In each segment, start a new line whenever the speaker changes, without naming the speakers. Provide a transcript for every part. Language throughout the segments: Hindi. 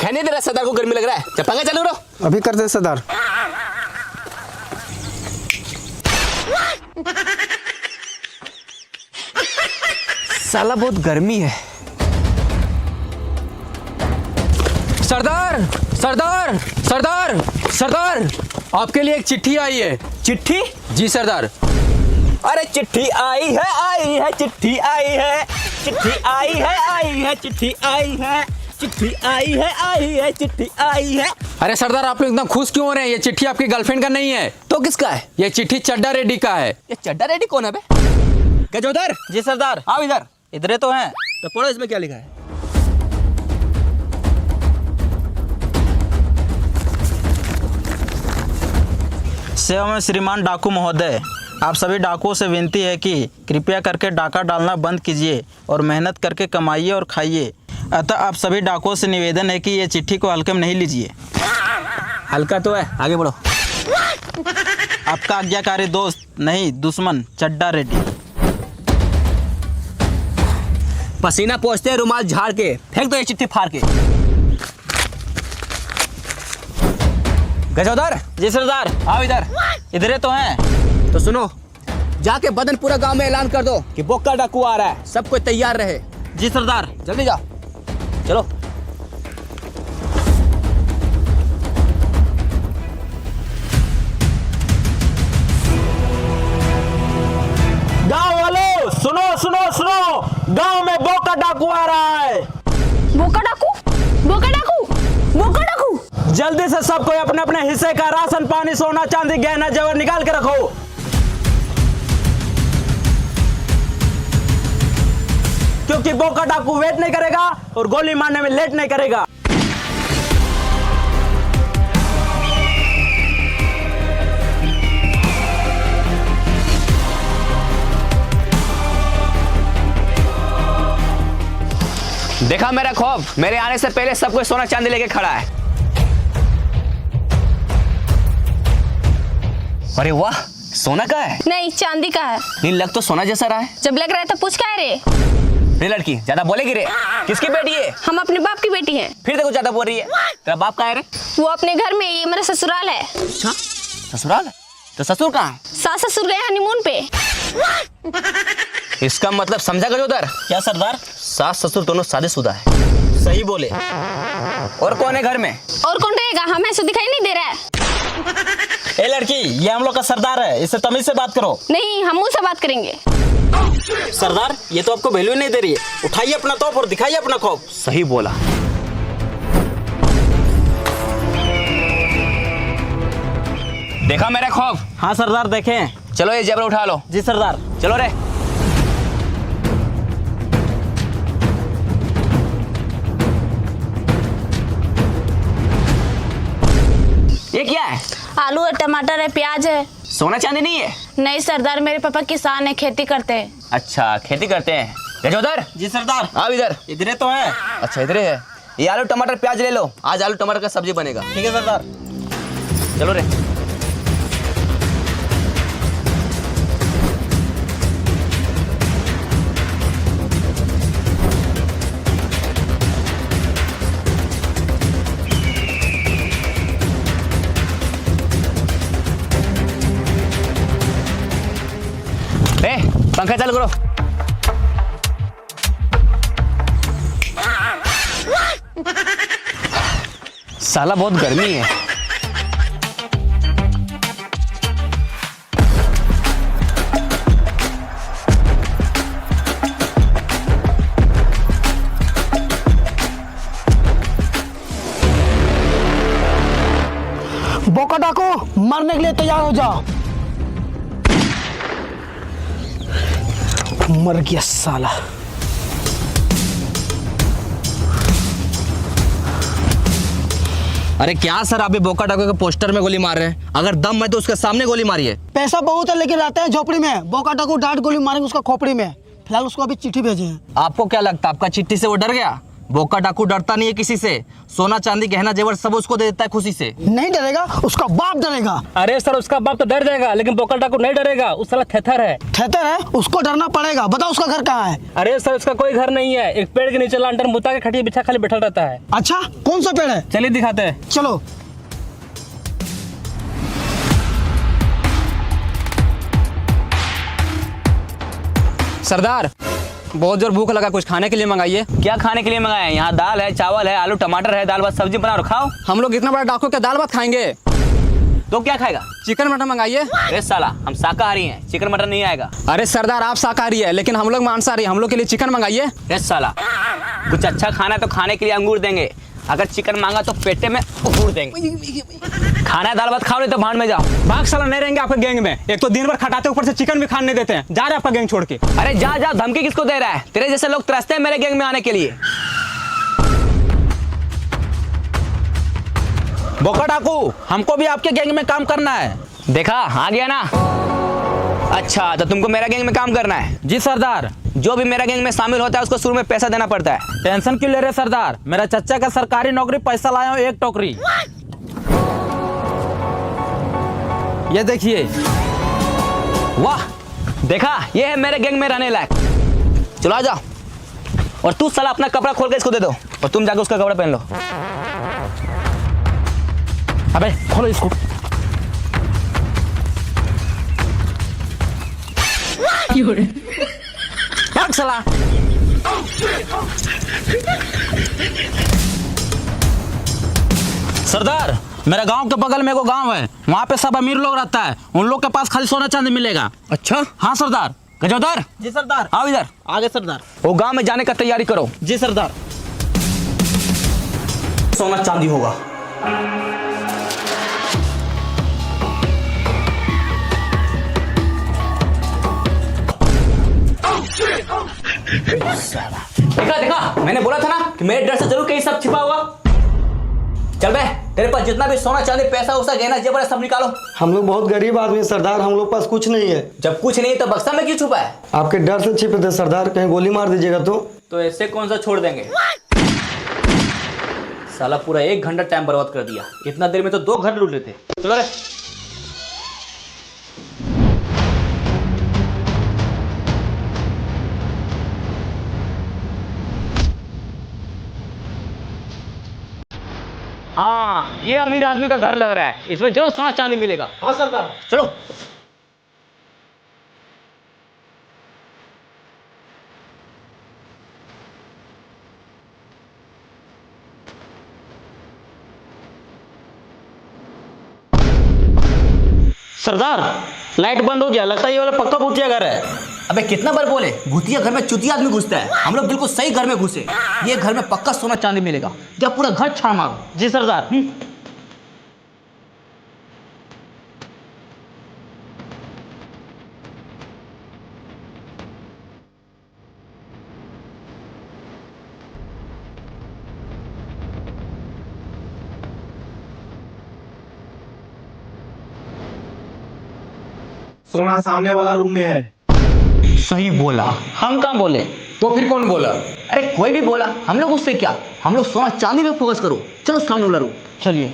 दिखाई नहीं दे रहा सरदार को गर्मी लग रहा है? जब पंगा चालू रहो।
अभी करते सरदार।
साला बहुत गर्मी है। सरदार सरदार सरदार सरदार, आपके लिए एक चिट्ठी आई है। चिट्ठी? जी सरदार। अरे चिट्ठी आई है, चिट्ठी आई है, चिट्ठी आई है, चिट्ठी आई है, चिट्ठी आई है, चिट्ठी आई है। अरे सरदार, आप लोग एकदम खुश क्यों हो रहे हैं? ये चिट्ठी आपकी गर्लफ्रेंड का नहीं है। तो किसका है? ये चिट्ठी चड्डा रेड्डी का है। ये चड्डा रेड्डी कौन है बे? गजोदर।
जी सरदार।
आओ इधर।
इधरे तो हैं।
तो पढ़ो इसमें क्या लिखा है।
सेवा में श्रीमान डाकू महोदय, आप सभी डाकुओं से विनती है कि कृपया करके डाका डालना बंद कीजिए और मेहनत करके कमाइए और खाइए। अतः आप सभी डाकुओं से निवेदन है कि ये चिट्ठी को हल्के में नहीं लीजिए।
हल्का तो है, आगे बढ़ो।
आपका आज्ञाकारी दोस्त नहीं दुश्मन, चड्डा रेड्डी।
पसीना पोंछते हैं रुमाल झाड़ के, फेंक दो ये चिट्ठी फाड़ के। गजोदर।
जी सरदार।
आओ इधर।
इधरे तो हैं।
तो सुनो, जाके बदनपुरा गांव में ऐलान कर दो कि बोका डाकू आ रहा है, सब कोई तैयार रहे।
जी सरदार।
जल्दी जाओ, चलो।
गांव वालों सुनो सुनो सुनो, गांव में बोका डाकू आ रहा है।
बोका डाकू? बोका डाकू? बोका डाकू?
जल्दी से सब कोई अपने अपने हिस्से का राशन पानी सोना चांदी गहना जेवर निकाल के रखो, क्योंकि बोका डाकू वेट नहीं करेगा और गोली मारने में लेट नहीं करेगा।
देखा मेरा खौफ? मेरे आने से पहले सब कोई सोना चांदी लेके खड़ा है। अरे वाह, सोना का है?
नहीं, चांदी का है।
नहीं, लग तो सोना जैसा रहा है।
जब लग रहा है तो पूछ क्या है रे?
रे लड़की, ज्यादा बोलेगी रे। किसकी बेटी है?
हम अपने बाप की बेटी हैं।
फिर देखो ज्यादा बोल रही है। तेरा बाप कहाँ है रे?
वो अपने घर में, ये मेरा ससुराल है।
अच्छा, ससुराल है? तो ससुर कहाँ है?
सास ससुर गए हनीमून पे।
इसका मतलब समझा गजोदर?
क्या सरदार?
सास ससुर दोनों शादीशुदा है।
सही बोले।
और कौन है घर में?
और कौन रहेगा? हमें ऐसा दिखाई नहीं दे रहा है।
ए लड़की, ये हम लोग का सरदार है, इससे तमीज से बात करो।
नहीं, हम मुंह से बात करेंगे।
सरदार, ये तो आपको वैल्यू नहीं दे रही है। उठाइए अपना तोप और दिखाइए अपना खौफ।
सही बोला। देखा मेरा खौफ?
हाँ सरदार, देखें।
चलो ये जेवर उठा लो।
जी सरदार।
चलो रे। ये क्या है?
आलू है, टमाटर है, प्याज है।
सोना चांदी नहीं है?
नहीं सरदार, मेरे पापा किसान है, खेती करते हैं।
अच्छा, खेती करते हैं। गजोदर।
जी सरदार।
आओ इधर।
इधरे तो है।
अच्छा, इधर है। ये आलू टमाटर प्याज ले लो, आज आलू टमाटर का सब्जी बनेगा।
ठीक है सरदार।
चलो रे। पंखा चालू करो। साला बहुत गर्मी है।
बोका डाकू, मरने के लिए तैयार हो जाओ। मर गया साला।
अरे क्या सर, आप भी बोका डाकू के पोस्टर में गोली मार रहे हैं? अगर दम है तो उसके सामने गोली मारिए।
पैसा बहुत है लेकिन रहते हैं झोपड़ी में। बोका डाकू डांट गोली मारेंगे उसका खोपड़ी में। फिलहाल उसको अभी चिट्ठी भेजे हैं।
आपको क्या लगता है आपका चिट्ठी से वो डर गया?
बोका डाकू डरता नहीं है किसी से, सोना चांदी गहना जेवर सब उसको दे देता है खुशी से।
नहीं डरेगा, उसका बाप डरेगा।
अरे सर उसका बाप तो डर जाएगा, लेकिन बोका डाकू नहीं डरेगा, उस साला थेथर है।
थेथर है, उसको डरना पड़ेगा। बताओ उसका घर कहाँ है?
अरे सर उसका कोई घर नहीं है, एक पेड़ के नीचे लांटर मुता के खटिया बिछा खाली बैठा रहता है।
अच्छा, कौन सा पेड़ है?
चलिए दिखाते हैं।
चलो।
सरदार बहुत जोर भूख लगा, कुछ खाने के लिए मंगाइए।
क्या खाने के लिए मंगाए हैं? यहाँ दाल है, चावल है, आलू टमाटर है, दाल भात सब्जी बनाओ और खाओ।
हम लोग इतना बड़ा डाकू क्या दाल भात खाएंगे?
तो क्या खाएगा?
चिकन मटन मंगाइए।
अरे साला हम शाकाहारी हैं, चिकन मटन नहीं आएगा।
अरे सरदार आप शाकाहारी है, लेकिन हम लोग मांसाहारी, हम लोग के लिए चिकन मंगाइए।
अरे साला कुछ अच्छा खाना है तो खाने के लिए अंगूर देंगे, अगर चिकन मांगा तो पेटे में उगूर देंगे। खाना है दाल भात खाओ, नहीं तो भाड़ में जाओ।
भाग साला नहीं रहेंगे आपके गैंग में, एक तो दिन भर खटाते ऊपर से चिकन भी खाने नहीं देते हैं। जा रहे आपका गैंग छोड़ के।
अरे जा जा, धमकी किसको दे रहा है? तेरे जैसे लोग तरसते हैं मेरे गैंग में आने के लिए।
बोका डाकू, हमको भी आपके गैंग में काम करना है।
देखा आ गया ना? अच्छा तो तुमको मेरा गैंग में काम करना है?
जी सरदार।
जो भी मेरा गैंग में शामिल होता है उसको शुरू में पैसा देना पड़ता है।
टेंशन क्यों ले रहे सरदार, मेरा चच्चा का सरकारी नौकरी, पैसा लाया हूँ 1 टोकरी। ये देखिए।
वाह देखा, ये है मेरे गैंग में रहने लायक। चलो आ जाओ। और तू साला अपना कपड़ा खोल के इसको दे दो, और तुम जाके उसका कपड़ा पहन लो।
अबे खोलो इसको। भाग साला। सरदार मेरे गांव के बगल में एगो गांव है, वहाँ पे सब अमीर लोग रहता है, उन लोग के पास खाली सोना चांदी मिलेगा।
अच्छा
हाँ सरदार।
गजोदर
जी सरदार।
आओ इधर।
आगे सरदार।
वो गांव में जाने का तैयारी करो।
जी सरदार।
सोना चांदी होगा। देखा देखा, मैंने बोला था ना कि मेरे डर से जरूर कहीं सब छिपा होगा। चल बे, तेरे पास जितना भी सोना चांदी पैसा उसा गहना जेवर है सब निकालो।
हम लोग बहुत गरीब आदमी हैं सरदार, हम लोग पास कुछ नहीं है।
जब कुछ नहीं तो बक्सा में क्यों छुपा है?
आपके डर से छिपे थे सरदार, कहीं गोली मार दीजिएगा तो
ऐसे कौन सा छोड़ देंगे? साला पूरा 1 घंटा टाइम बर्बाद कर दिया, इतना देर में तो 2 घर लूट लेते। चलो रे। हाँ ये अमीर आदमी का घर लग रहा है, इसमें जो सोना चांदी मिलेगा। हाँ सरदार। चलो।
सरदार लाइट बंद हो गया, लगता है ये वाला पक्का भूतिया घर है।
अबे कितना बार बोले, भूतिया घर में चुतिया आदमी घुसता है। हम लोग बिल्कुल सही घर में घुसे। ये घर में पक्का सोना चांदी मिलेगा। क्या पूरा घर छाड़ मारो।
जी सरदार।
सोना सामने वाला रूम में है।
सही बोला। हम कहाँ बोले?
तो फिर कौन बोला?
अरे कोई भी बोला, हम लोग उससे क्या, हम लोग सोना चांदी पे फोकस करो। चलो सामने वाला रूम।
चलिए।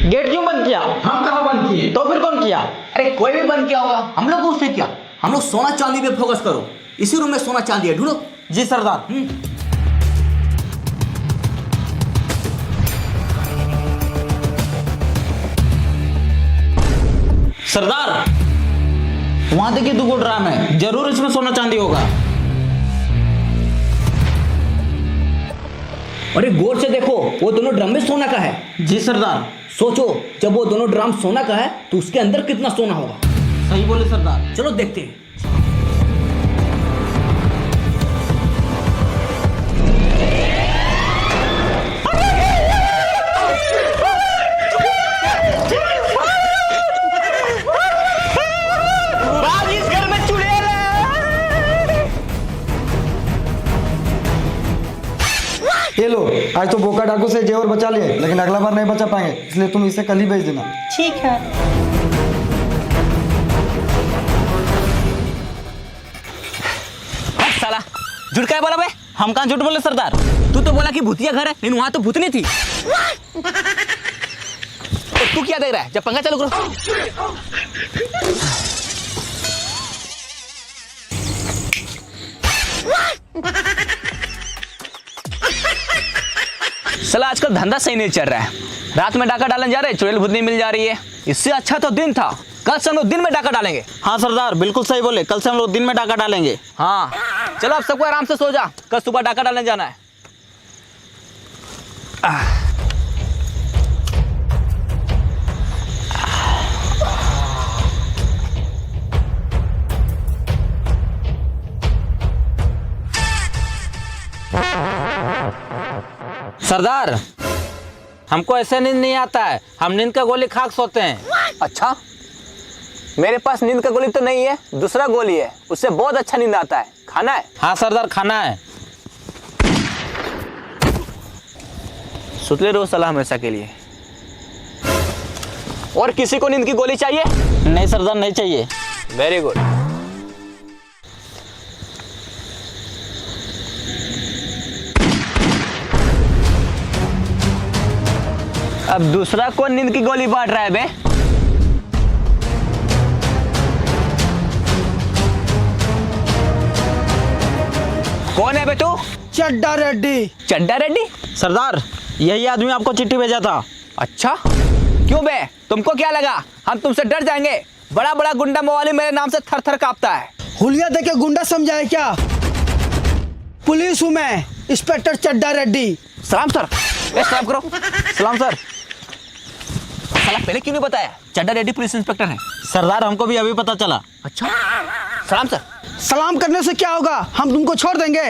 गेट क्यों बंद किया?
हम कहाँ बंद किए?
तो फिर कौन किया?
अरे कोई भी बंद किया होगा, हम लोग उससे क्या, हम लोग सोना चांदी पे फोकस करो। इसी रूम में सोना चांदी है, ढूंढो।
जी सरदार। सरदार वहां देखिए 2 ड्राम है, जरूर इसमें सोना चांदी होगा।
अरे गौर से देखो, वो दोनों ड्रम में सोना का है।
जी सरदार।
सोचो जब वो दोनों ड्रम सोना का है तो उसके अंदर कितना सोना होगा।
सही बोले सरदार।
चलो देखते हैं।
ये लो आज तो बोका डाकू से जेवर बचा लिए, लेकिन अगला बार नहीं बचा पाएंगे, इसलिए तुम इसे कल ही भेज देना।
ठीक है।
साला झूठ क्या बोला बे?
हम कहाँ झूठ बोले सरदार?
तू तो बोला कि भूतिया घर है, लेकिन वहां तो भूतनी थी। तो तू क्या देख रहा है? जब पंखा चालू करो। साला आजकल धंधा सही नहीं चल रहा है। रात में डाका डालने जा रहे, चुड़ैल भूतनी मिल जा रही है। इससे अच्छा तो दिन था। कल से हम लोग दिन में डाका डालेंगे।
हाँ सरदार, बिल्कुल सही बोले। कल से हम लोग दिन में डाका डालेंगे।
हाँ चलो, अब सबको आराम से सो जा, कल सुबह डाका डालने जाना है।
सरदार, हमको ऐसे नींद नहीं आता है, हम नींद का गोली खा के सोते हैं।
अच्छा, मेरे पास नींद का गोली तो नहीं है, दूसरा गोली है, उससे बहुत अच्छा नींद आता है। खाना है?
हाँ सरदार, खाना है।
सुतले रहो साला हमेशा के लिए। और किसी को नींद की गोली चाहिए?
नहीं सरदार, नहीं चाहिए।
Very good. अब दूसरा कौन नींद की गोली बांट रहा है बे? कौन है बे तू?
चड्डा रेड्डी।
चड्डा रेड्डी?
सरदार, यही आदमी आपको चिट्ठी भेजा था।
अच्छा, क्यों बे? तुमको क्या लगा हम तुमसे डर जाएंगे? बड़ा बड़ा गुंडा मवाली मेरे नाम से थर थर कांपता है।
हुलिया देके गुंडा समझाए क्या? पुलिस हूँ मैं, इंस्पेक्टर चड्डा रेड्डी।
सलाम सर। सलाम करो। सलाम सर। साला पहले क्यों नहीं बताया? चड्डा रेड्डी पुलिस इंस्पेक्टर है।
सरदार, हमको भी अभी पता चला।
अच्छा, सलाम सर।
सलाम करने से क्या होगा, हम तुमको छोड़ देंगे।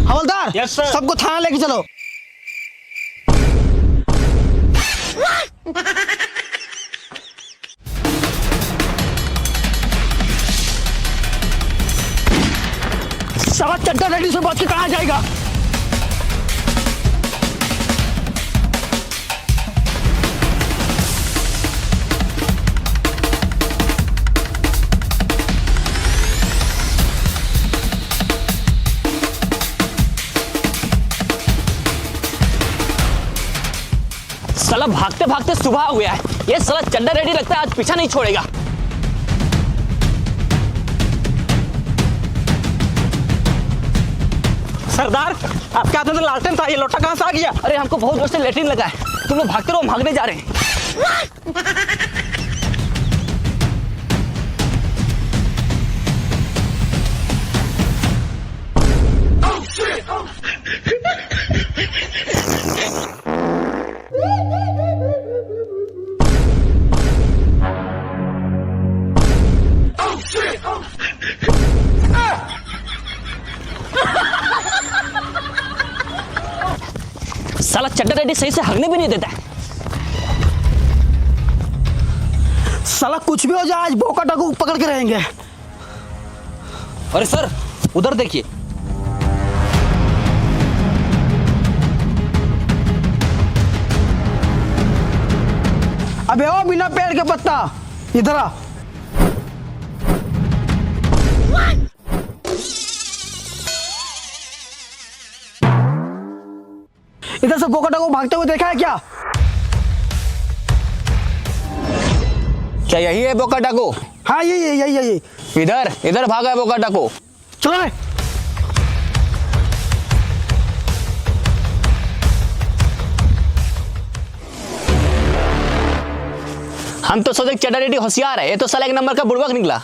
हवलदार,
यस सर।
सबको थाना लेके चलो। साला चड्डा रेड्डी से बच के कहाँ जाएगा?
साला भागते भागते सुबह हो गया है। ये साला चड्डा रेड्डी लगता है आज पीछा नहीं छोड़ेगा।
सरदार, आपके हाथ में तो लालटेन था, ये लोटा कहाँ से आ गया?
अरे हमको बहुत जोर से लेटरिन लगा है, तुम लोग भागते रहो, हम भागने जा रहे हैं। साला चड्डा रेड्डी सही से हगने भी नहीं देता है।
साला कुछ भी हो जाए, आज बोका डाकू पकड़ के रहेंगे।
अरे सर, उधर देखिए।
अबे ओ बिना पेड़ के पत्ता, इधर आ। इधर से बोका डाकू भागते हुए देखा है क्या?
क्या यही है बोका डाकू?
हाँ यही।
इधर इधर भागा है बोका डाकू।
चलो रे।
हम तो सोचे चड्डा रेड्डी होशियार है, ये तो साला एक नंबर का बुड़बक निकला।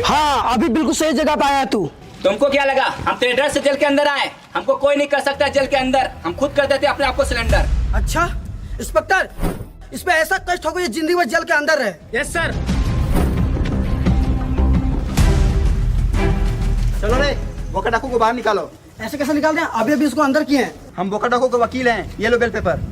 हाँ अभी बिल्कुल सही जगह पे आया तू।
तुमको क्या लगा हम तेरे डर से जेल के अंदर आए? हमको कोई नहीं कर सकता जेल के अंदर, हम खुद कर देते अपने आप को सिलेंडर।
अच्छा इंस्पेक्टर, इस पे ऐसा कष्ट हो ये जिंदगी भर जेल के अंदर रहे।
Yes sir.
चलो रे, बोका डाकू को बाहर निकालो।
ऐसे कैसे निकाल दें? अभी अभी इसको अंदर किए हैं।
हम बोका डाकू के वकील हैं, ये लो बेल पेपर।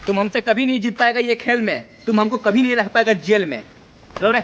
तुम हमसे कभी नहीं जीत पाएगा ये खेल में, तुम हमको कभी नहीं रख पाएगा जेल में। चलो रे।